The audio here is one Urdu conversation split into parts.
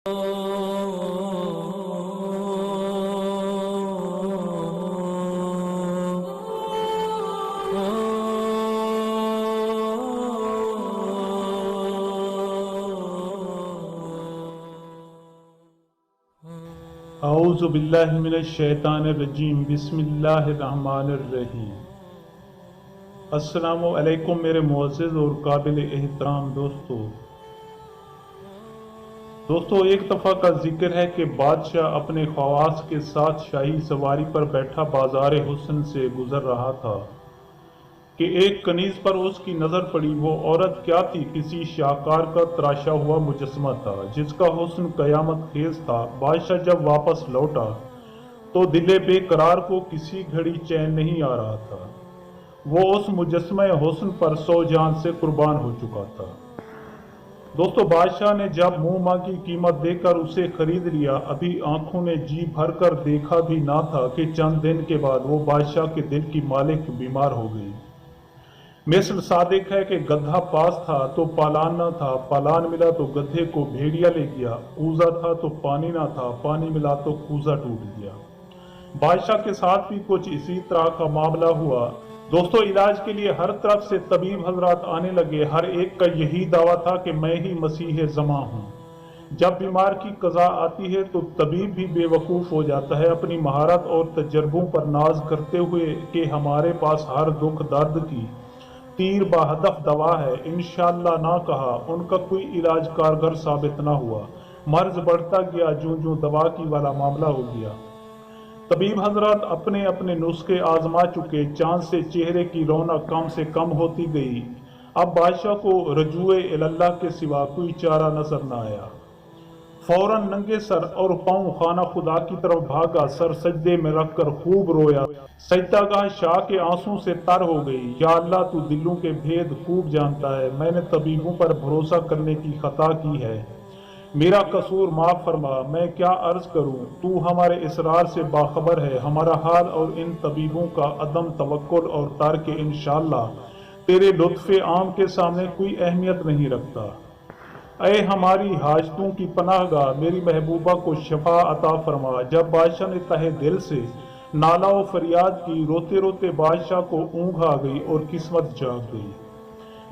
اعوذ باللہ من الشیطان الرجیم، بسم اللہ الرحمن الرحیم۔ السلام علیکم میرے معزز اور قابل احترام دوستو، ایک دفعہ کا ذکر ہے کہ بادشاہ اپنے خواص کے ساتھ شاہی سواری پر بیٹھا بازار حسن سے گزر رہا تھا کہ ایک کنیز پر اس کی نظر پڑی۔ وہ عورت کیا تھی؟ کسی شاہکار کا تراشا ہوا مجسمہ تھا جس کا حسن قیامت خیز تھا۔ بادشاہ جب واپس لوٹا تو دل بے قرار کو کسی گھڑی چین نہیں آ رہا تھا۔ وہ اس مجسمہ حسن پر 100 جان سے قربان ہو چکا تھا۔ دوستو، بادشاہ نے جب منہ مانگی قیمت دے کر اسے خرید لیا، ابھی آنکھوں نے جی بھر کر دیکھا بھی نہ تھا کہ چند دن کے بعد وہ بادشاہ کے دل کی مالک بیمار ہو گئی۔ مثل صادق ہے کہ گدھا پاس تھا تو پالان نہ تھا، پالان ملا تو گدھے کو بھیڑیا لے گیا، کوزہ تھا تو پانی نہ تھا، پانی ملا تو کوزہ ٹوٹ گیا۔ بادشاہ کے ساتھ بھی کچھ اسی طرح کا معاملہ ہوا۔ دوستو، علاج کے لیے ہر طرف سے طبیب حضرات آنے لگے۔ ہر ایک کا یہی دعویٰ تھا کہ میں ہی مسیح زماں ہوں۔ جب بیمار کی قضا آتی ہے تو طبیب بھی بے وقوف ہو جاتا ہے، اپنی مہارت اور تجربوں پر ناز کرتے ہوئے کہ ہمارے پاس ہر دکھ درد کی تیر بہدف دوا ہے، انشاءاللہ نہ کہا۔ ان کا کوئی علاج کارگر ثابت نہ ہوا۔ مرض بڑھتا گیا، جوں دوا کی والا معاملہ ہو گیا۔ طبیب حضرات اپنے اپنے نسخے آزما چکے، چاند سے چہرے کی رونق کم سے کم ہوتی گئی۔ اب بادشاہ کو رجوع اللہ کے سوا کوئی چارہ نظر نہ آیا۔ فوراً ننگے سر اور پاؤں خانہ خدا کی طرف بھاگا، سر سجدے میں رکھ کر خوب رویا۔ سجدہ گاہ شاہ کے آنسوں سے تر ہو گئی۔ یا اللہ، تو دلوں کے بھید خوب جانتا ہے، میں نے طبیبوں پر بھروسہ کرنے کی خطا کی ہے، میرا قصور معاف فرما۔ میں کیا عرض کروں، تو ہمارے اسرار سے باخبر ہے، ہمارا حال اور ان طبیبوں کا عدم توکل اور ترک انشاءاللہ تیرے لطف عام کے سامنے کوئی اہمیت نہیں رکھتا۔ اے ہماری حاجتوں کی پناہ گاہ، میری محبوبہ کو شفا عطا فرما۔ جب بادشاہ نے تہہ دل سے نالہ و فریاد کی، روتے روتے بادشاہ کو اونگ آ گئی اور قسمت جاگ گئی۔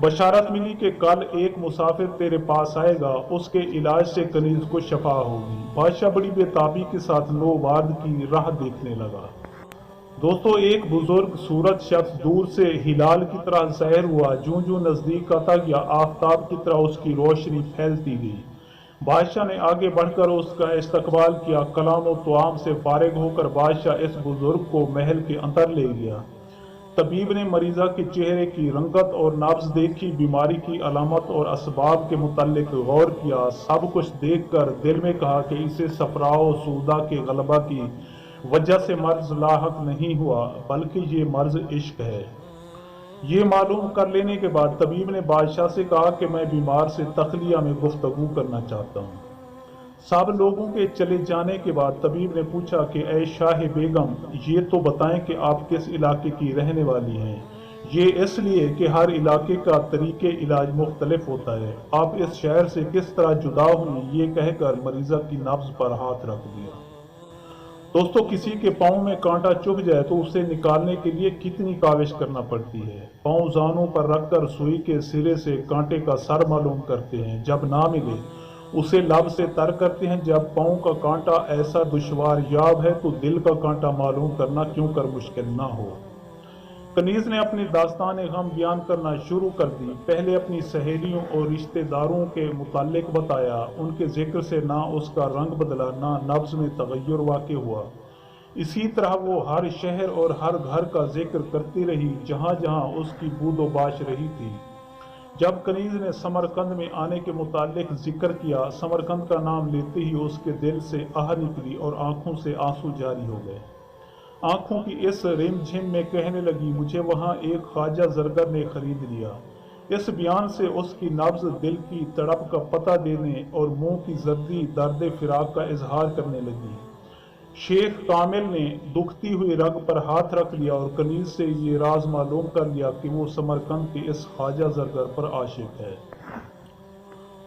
بشارت ملی کہ کل ایک مسافر تیرے پاس آئے گا، اس کے علاج سے کنیز کو شفا ہوگی۔ بادشاہ بڑی بے تابی کے ساتھ نوباد کی راہ دیکھنے لگا۔ دوستو، ایک بزرگ صورت شخص دور سے ہلال کی طرح ظاہر ہوا، جوں نزدیک آتا گیا آفتاب کی طرح اس کی روشنی پھیلتی گئی۔ بادشاہ نے آگے بڑھ کر اس کا استقبال کیا۔ کلام و طعام سے فارغ ہو کر بادشاہ اس بزرگ کو محل کے اندر لے گیا۔ طبیب نے مریضہ کے چہرے کی رنگت اور نبض دیکھی، بیماری کی علامت اور اسباب کے متعلق غور کیا۔ سب کچھ دیکھ کر دل میں کہا کہ اسے صفراء و سودا کے غلبہ کی وجہ سے مرض لاحق نہیں ہوا، بلکہ یہ مرض عشق ہے۔ یہ معلوم کر لینے کے بعد طبیب نے بادشاہ سے کہا کہ میں بیمار سے تخلیہ میں گفتگو کرنا چاہتا ہوں۔ سب لوگوں کے چلے جانے کے بعد طبیب نے پوچھا کہ اے شاہ بیگم، یہ تو بتائیں کہ آپ کس علاقے کی رہنے والی ہیں؟ یہ اس لیے کہ ہر علاقے کا طریقے علاج مختلف ہوتا ہے۔ آپ اس شہر سے کس طرح جدا ہوئی؟ یہ کہہ کر مریضہ کی نبض پر ہاتھ رکھ دیا۔ دوستو، کسی کے پاؤں میں کانٹا چبھ جائے تو اسے نکالنے کے لیے کتنی کاوش کرنا پڑتی ہے۔ پاؤں زانوں پر رکھ کر سوئی کے سرے سے کانٹے کا سر معلوم کرتے ہیں، جب نہ ملے اسے لب سے تر کرتے ہیں۔ جب پاؤں کا کانٹا ایسا دشوار یاب ہے تو دل کا کانٹا معلوم کرنا کیوں کر مشکل نہ ہو۔ کنیز نے اپنی داستان غم بیان کرنا شروع کر دی۔ پہلے اپنی سہیلیوں اور رشتہ داروں کے متعلق بتایا۔ ان کے ذکر سے نہ اس کا رنگ بدلا، نہ نبض میں تغیر واقع ہوا۔ اسی طرح وہ ہر شہر اور ہر گھر کا ذکر کرتی رہی جہاں جہاں اس کی بود و باش رہی تھی۔ جب کنیز نے سمرقند میں آنے کے متعلق ذکر کیا، سمرقند کا نام لیتے ہی اس کے دل سے آہ نکلی اور آنکھوں سے آنسو جاری ہو گئے۔ آنکھوں کی اس رم جھم میں کہنے لگی، مجھے وہاں ایک خواجہ زرگر نے خرید لیا۔ اس بیان سے اس کی نبض، دل کی تڑپ کا پتہ دینے اور منہ کی زردی درد فراق کا اظہار کرنے لگی۔ شیخ کامل نے دکھتی ہوئی رگ پر ہاتھ رکھ لیا اور کنیز سے یہ راز معلوم کر لیا کہ وہ سمرقند کے اس خواجہ زرگر پر عاشق ہے۔